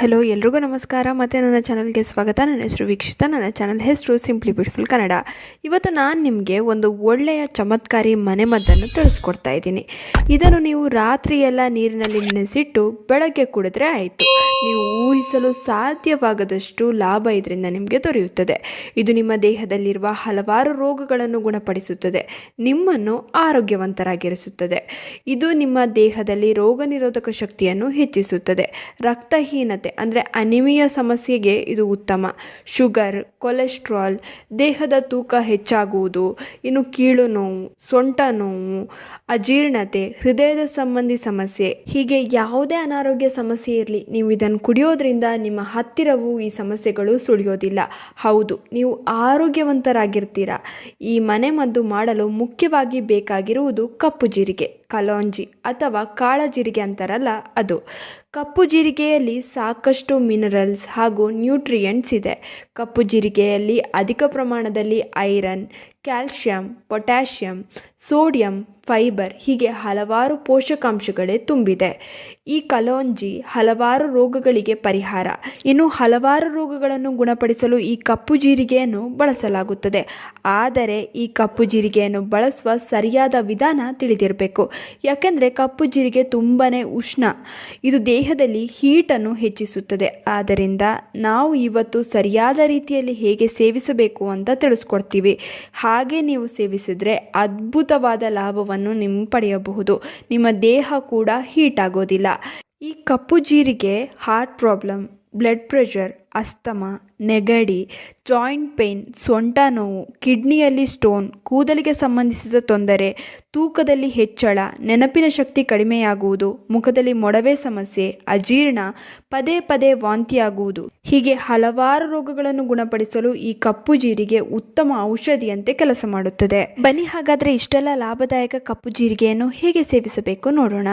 Hello ಎಲ್ರಿಗೂ ನಮಸ್ಕಾರ ಮತ್ತು ನನ್ನ ಚಾನಲ್ಗೆ ಸ್ವಾಗತ. ನನ್ನ ಹೆಸರು ವೀಕ್ಷಿತ. ನನ್ನ ಚಾನಲ್ ಹೆಸರು ಸಿಂಪ್ಲಿ ಬ್ಯೂಟಿಫುಲ್ ಕನ್ನಡ. ಇವತ್ತು ನಾನು ನಿಮಗೆ ಒಂದು ಒಳ್ಳೆಯ ಚಮತ್ಕಾರಿ ಮನೆಮದ್ದನ್ನು ತಿಳಿಸ್ಕೊಡ್ತಾ ಇದ್ದೀನಿ. ಇದನ್ನು ನೀವು ರಾತ್ರಿಯೆಲ್ಲ ನೀರಿನಲ್ಲಿ ನೆನೆಸಿಟ್ಟು ಬೆಳಗ್ಗೆ ಕುಡಿದ್ರೆ ಆಯಿತು. ನೀವು ಊಹಿಸಲು ಸಾಧ್ಯವಾಗದಷ್ಟು ಲಾಭ ಇದರಿಂದ ನಿಮಗೆ ದೊರೆಯುತ್ತದೆ. ಇದು ನಿಮ್ಮ ದೇಹದಲ್ಲಿರುವ ಹಲವಾರು ರೋಗಗಳನ್ನು ಗುಣಪಡಿಸುತ್ತದೆ, ನಿಮ್ಮನ್ನು ಆರೋಗ್ಯವಂತರಾಗಿರಿಸುತ್ತದೆ. ಇದು ನಿಮ್ಮ ದೇಹದಲ್ಲಿ ರೋಗ ನಿರೋಧಕ ಶಕ್ತಿಯನ್ನು ಹೆಚ್ಚಿಸುತ್ತದೆ. ರಕ್ತಹೀನತೆ ಅಂದರೆ ಅನಿಮಿಯಾ ಸಮಸ್ಯೆಗೆ ಇದು ಉತ್ತಮ. ಶುಗರ್, ಕೊಲೆಸ್ಟ್ರಾಲ್, ದೇಹದ ತೂಕ ಹೆಚ್ಚಾಗುವುದು, ಇನ್ನು ಕೀಳು ನೋವು, ಸೊಂಟ ನೋವು, ಅಜೀರ್ಣತೆ, ಹೃದಯದ ಸಂಬಂಧಿ ಸಮಸ್ಯೆ, ಹೀಗೆ ಯಾವುದೇ ಅನಾರೋಗ್ಯ ಸಮಸ್ಯೆ ಇರಲಿ, ನೀವು ಇದನ್ನು ಕುಡಿಯೋದ್ರಿಂದ ನಿಮ್ಮ ಹತ್ತಿರವೂ ಈ ಸಮಸ್ಯೆಗಳು ಸುಳಿಯೋದಿಲ್ಲ. ಹೌದು, ನೀವು ಆರೋಗ್ಯವಂತರಾಗಿರ್ತೀರ. ಈ ಮನೆಮದ್ದು ಮಾಡಲು ಮುಖ್ಯವಾಗಿ ಬೇಕಾಗಿರುವುದು ಕಪ್ಪು ಜೀರಿಗೆ, ಕಲೋಂಜಿ ಅಥವಾ ಕಾಳಜೀರಿಗೆ ಅಂತಾರಲ್ಲ ಅದು. ಕಪ್ಪು ಜೀರಿಗೆಯಲ್ಲಿ ಸಾಕಷ್ಟು ಮಿನರಲ್ಸ್ ಹಾಗೂ ನ್ಯೂಟ್ರಿಯೆಂಟ್ಸ್ ಇದೆ. ಕಪ್ಪು ಜೀರಿಗೆಯಲ್ಲಿ ಅಧಿಕ ಪ್ರಮಾಣದಲ್ಲಿ iron, calcium, potassium, sodium, fibre ಹೀಗೆ ಹಲವಾರು ಪೋಷಕಾಂಶಗಳೇ ತುಂಬಿದೆ. ಈ ಕಲೋಂಜಿ ಹಲವಾರು ರೋಗಗಳಿಗೆ ಪರಿಹಾರ. ಇನ್ನು ಹಲವಾರು ರೋಗಗಳನ್ನು ಗುಣಪಡಿಸಲು ಈ ಕಪ್ಪು ಜೀರಿಗೆಯನ್ನು ಬಳಸಲಾಗುತ್ತದೆ. ಆದರೆ ಈ ಕಪ್ಪು ಜೀರಿಗೆಯನ್ನು ಬಳಸುವ ಸರಿಯಾದ ವಿಧಾನ ತಿಳಿದಿರಬೇಕು. ಯಾಕೆಂದರೆ ಕಪ್ಪು ಜೀರಿಗೆ ತುಂಬಾ ಉಷ್ಣ, ಇದು ದೇಹದಲ್ಲಿ ಹೀಟನ್ನು ಹೆಚ್ಚಿಸುತ್ತದೆ. ಆದ್ದರಿಂದ ನಾವು ಇವತ್ತು ಸರಿಯಾದ ರೀತಿಯಲ್ಲಿ ಹೇಗೆ ಸೇವಿಸಬೇಕು ಅಂತ ತಿಳಿಸ್ಕೊಡ್ತೀವಿ. ಹಾಗೆ ನೀವು ಸೇವಿಸಿದರೆ ಅದ್ಭುತವಾದ ಲಾಭವನ್ನು ನೀವು ಪಡೆಯಬಹುದು. ನಿಮ್ಮ ದೇಹ ಕೂಡ ಹೀಟ್ ಆಗೋದಿಲ್ಲ. ಈ ಕಪ್ಪು ಜೀರಿಗೆ heart problem, blood pressure, asthma, ನೆಗಡಿ, ಜಾಯಿಂಟ್ ಪೇನ್, ಸೊಂಟ ನೋವು, ಕಿಡ್ನಿಯಲ್ಲಿ ಸ್ಟೋನ್, ಕೂದಲಿಗೆ ಸಂಬಂಧಿಸಿದ ತೊಂದರೆ, ತೂಕದಲ್ಲಿ ಹೆಚ್ಚಳ, ನೆನಪಿನ ಶಕ್ತಿ ಕಡಿಮೆಯಾಗುವುದು, ಮುಖದಲ್ಲಿ ಮೊಡವೆ ಸಮಸ್ಯೆ, ಅಜೀರ್ಣ, ಪದೇ ಪದೇ ವಾಂತಿಯಾಗುವುದು ಹೀಗೆ ಹಲವಾರು ರೋಗಗಳನ್ನು ಗುಣಪಡಿಸಲು ಈ ಕಪ್ಪು ಜೀರಿಗೆ ಉತ್ತಮ ಔಷಧಿಯಂತೆ ಕೆಲಸ ಮಾಡುತ್ತದೆ. ಬನ್ನಿ ಹಾಗಾದರೆ ಇಷ್ಟೆಲ್ಲ ಲಾಭದಾಯಕ ಕಪ್ಪು ಜೀರಿಗೆಯನ್ನು ಹೇಗೆ ಸೇವಿಸಬೇಕು ನೋಡೋಣ.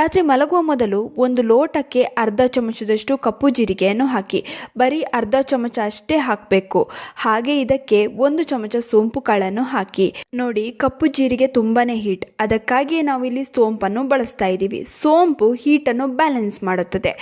ರಾತ್ರಿ ಮಲಗುವ ಮೊದಲು ಒಂದು ಲೋಟಕ್ಕೆ ಅರ್ಧ ಚಮಚದಷ್ಟು ಕಪ್ಪು ಜೀರಿಗೆಯನ್ನು ಹಾಕಿ. ಬರೀ ಅರ್ಧ ಚಮಚ ಅಷ್ಟೇ ಹಾಕಬೇಕು. ಹಾಗೆ ಇದಕ್ಕೆ 1 ಚಮಚ ಸೋಂಪು ಕಾಳನ್ನು ಹಾಕಿ. ನೋಡಿ, ಕಪ್ಪು ಜೀರಿಗೆ ತುಂಬಾನೇ ಹೀಟ್, ಅದಕ್ಕಾಗಿ ನಾವು ಇಲ್ಲಿ ಸೋಂಪನ್ನು ಬಳಸ್ತಾ ಇದ್ದೀವಿ. ಸೋಂಪು ಹೀಟನ್ನು ಬ್ಯಾಲೆನ್ಸ್ ಮಾಡುತ್ತದೆ.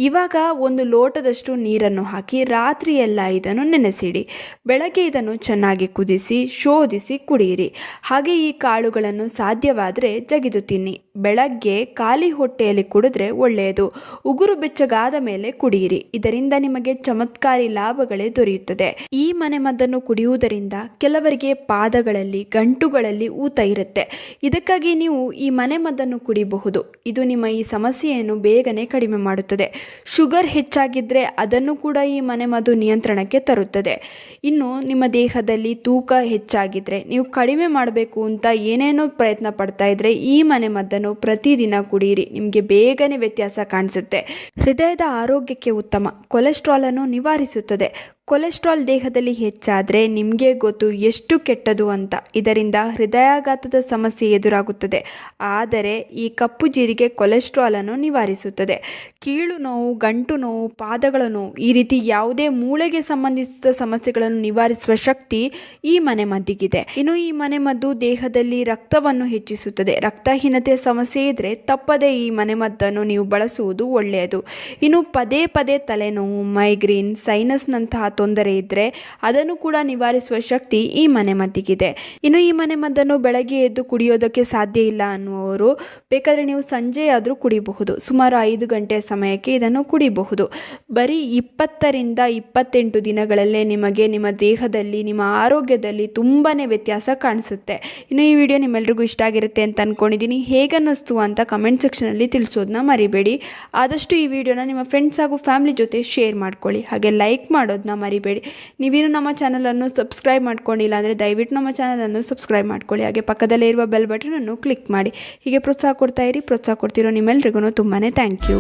ಇವಾಗ 1 ಲೋಟದಷ್ಟು ನೀರನ್ನು ಹಾಕಿ ರಾತ್ರಿ ಎಲ್ಲ ಇದನ್ನು ನೆನೆಸಿಡಿ. ಬೆಳಗ್ಗೆ ಇದನ್ನು ಚೆನ್ನಾಗಿ ಕುದಿಸಿ ಶೋಧಿಸಿ ಕುಡಿಯಿರಿ. ಹಾಗೆ ಈ ಕಾಳುಗಳನ್ನು ಸಾಧ್ಯವಾದರೆ ಜಗಿದು ತಿನ್ನಿ. ಬೆಳಗ್ಗೆ ಖಾಲಿ ಹೊಟ್ಟೆಯಲ್ಲಿ ಕುಡಿದ್ರೆ ಒಳ್ಳೆಯದು. ಉಗುರು ಬೆಚ್ಚಗಾದ ಮೇಲೆ ಕುಡಿಯಿರಿ. ಇದರಿಂದ ನಿಮಗೆ ಚಮತ್ಕಾರಿ ಲಾಭಗಳೇ ದೊರೆಯುತ್ತದೆ. ಈ ಮನೆಮದ್ದನ್ನು ಕುಡಿಯುವುದರಿಂದ ಕೆಲವರಿಗೆ ಪಾದಗಳಲ್ಲಿ, ಗಂಟುಗಳಲ್ಲಿ ಊತ ಇರುತ್ತೆ. ಇದಕ್ಕಾಗಿ ನೀವು ಈ ಮನೆಮದ್ದನ್ನು ಕುಡಿಯಬಹುದು. ಇದು ನಿಮ್ಮ ಈ ಸಮಸ್ಯೆಯನ್ನು ಬೇಗನೆ ಕಡಿಮೆ ಮಾಡುತ್ತದೆ. ಶುಗರ್ ಹೆಚ್ಚಾಗಿದ್ದರೆ ಅದನ್ನು ಕೂಡ ಈ ಮನೆಮದ್ದು ನಿಯಂತ್ರಣಕ್ಕೆ ತರುತ್ತದೆ. ಇನ್ನು ನಿಮ್ಮ ದೇಹದಲ್ಲಿ ತೂಕ ಹೆಚ್ಚಾಗಿದ್ದರೆ, ನೀವು ಕಡಿಮೆ ಮಾಡಬೇಕು ಅಂತ ಏನೇನೋ ಪ್ರಯತ್ನ ಪಡ್ತಾ ಇದ್ರೆ ಈ ಮನೆಮದ್ದನ್ನು ಪ್ರತಿದಿನ ಕುಡಿಯಿರಿ. ನಿಮಗೆ ಬೇಗನೆ ವ್ಯತ್ಯಾಸ ಕಾಣಿಸುತ್ತೆ. ಹೃದಯದ ಆರೋಗ್ಯಕ್ಕೆ ಉತ್ತಮ. ಕೊಲೆಸ್ಟ್ರಾಲ್ ಅನ್ನು ನಿವಾರಿಸುತ್ತದೆ. ಕೊಲೆಸ್ಟ್ರಾಲ್ ದೇಹದಲ್ಲಿ ಹೆಚ್ಚಾದರೆ ನಿಮಗೆ ಗೊತ್ತು ಎಷ್ಟು ಕೆಟ್ಟದು ಅಂತ. ಇದರಿಂದ ಹೃದಯಾಘಾತದ ಸಮಸ್ಯೆ ಎದುರಾಗುತ್ತದೆ. ಆದರೆ ಈ ಕಪ್ಪು ಜೀರಿಗೆ ಕೊಲೆಸ್ಟ್ರಾಲ್ ಅನ್ನು ನಿವಾರಿಸುತ್ತದೆ. ಕೀಳು ನೋವು, ಗಂಟು ನೋವು, ಪಾದಗಳ ನೋವು, ಈ ರೀತಿ ಯಾವುದೇ ಮೂಳೆಗೆ ಸಂಬಂಧಿಸಿದ ಸಮಸ್ಯೆಗಳನ್ನು ನಿವಾರಿಸುವ ಶಕ್ತಿ ಈ ಮನೆಮದ್ದಿಗಿದೆ. ಇನ್ನು ಈ ಮನೆಮದ್ದು ದೇಹದಲ್ಲಿ ರಕ್ತವನ್ನು ಹೆಚ್ಚಿಸುತ್ತದೆ. ರಕ್ತಹೀನತೆಯ ಸಮಸ್ಯೆ ಇದ್ದರೆ ತಪ್ಪದೇ ಈ ಮನೆಮದ್ದನ್ನು ನೀವು ಬಳಸುವುದು ಒಳ್ಳೆಯದು. ಇನ್ನು ಪದೇ ಪದೇ ತಲೆನೋವು, ಮೈಗ್ರೇನ್, ಸೈನಸ್ನಂತಹ ತೊಂದರೆ ಇದ್ದರೆ ಅದನ್ನು ಕೂಡ ನಿವಾರಿಸುವ ಶಕ್ತಿ ಈ ಮನೆಮದ್ದಿಗಿದೆ. ಇನ್ನು ಈ ಮನೆಮದ್ದನ್ನು ಬೆಳಗ್ಗೆ ಎದ್ದು ಕುಡಿಯೋದಕ್ಕೆ ಸಾಧ್ಯ ಇಲ್ಲ ಅನ್ನುವರು ಬೇಕಾದರೆ ನೀವು ಸಂಜೆ ಆದರೂ ಕುಡಿಬಹುದು. ಸುಮಾರು 5 ಗಂಟೆ ಸಮಯಕ್ಕೆ ಇದನ್ನು ಕುಡಿಬಹುದು. ಬರೀ 20 ರಿಂದ 28 ದಿನಗಳಲ್ಲೇ ನಿಮಗೆ ನಿಮ್ಮ ದೇಹದಲ್ಲಿ, ನಿಮ್ಮ ಆರೋಗ್ಯದಲ್ಲಿ ತುಂಬಾ ವ್ಯತ್ಯಾಸ ಕಾಣಿಸುತ್ತೆ. ಇನ್ನು ಈ ವಿಡಿಯೋ ನಿಮ್ಮೆಲ್ರಿಗೂ ಇಷ್ಟ ಆಗಿರುತ್ತೆ ಅಂತ ಅಂದ್ಕೊಂಡಿದ್ದೀನಿ. ಹೇಗನ್ನಿಸ್ತು ಅಂತ ಕಮೆಂಟ್ ಸೆಕ್ಷನಲ್ಲಿ ತಿಳಿಸೋದನ್ನ ಮರಿಬೇಡಿ. ಆದಷ್ಟು ಈ ವಿಡಿಯೋನ ನಿಮ್ಮ ಫ್ರೆಂಡ್ಸ್ ಹಾಗೂ ಫ್ಯಾಮಿಲಿ ಜೊತೆ ಶೇರ್ ಮಾಡ್ಕೊಳ್ಳಿ. ಹಾಗೆ ಲೈಕ್ ಮಾಡೋದನ್ನ ಮರಿಬೇಡಿ. ನೀವೇನು ನಮ್ಮ ಚಾನಲನ್ನು ಸಬ್ಸ್ಕ್ರೈಬ್ ಮಾಡ್ಕೊಂಡಿಲ್ಲ ಅಂದರೆ ದಯವಿಟ್ಟು ನಮ್ಮ ಚಾನಲನ್ನು ಸಬ್ಸ್ಕ್ರೈಬ್ ಮಾಡ್ಕೊಳ್ಳಿ. ಹಾಗೆ ಪಕ್ಕದಲ್ಲೇ ಇರುವ ಬೆಲ್ ಬಟನನ್ನು ಕ್ಲಿಕ್ ಮಾಡಿ. ಹೀಗೆ ಪ್ರೋತ್ಸಾಹ ಕೊಡ್ತಾ ಇರಿ. ಪ್ರೋತ್ಸಾಹ ಕೊಡ್ತಿರೋ ನಿಮ್ಮೆಲ್ರಿಗೂ ತುಂಬಾ ಥ್ಯಾಂಕ್ ಯು.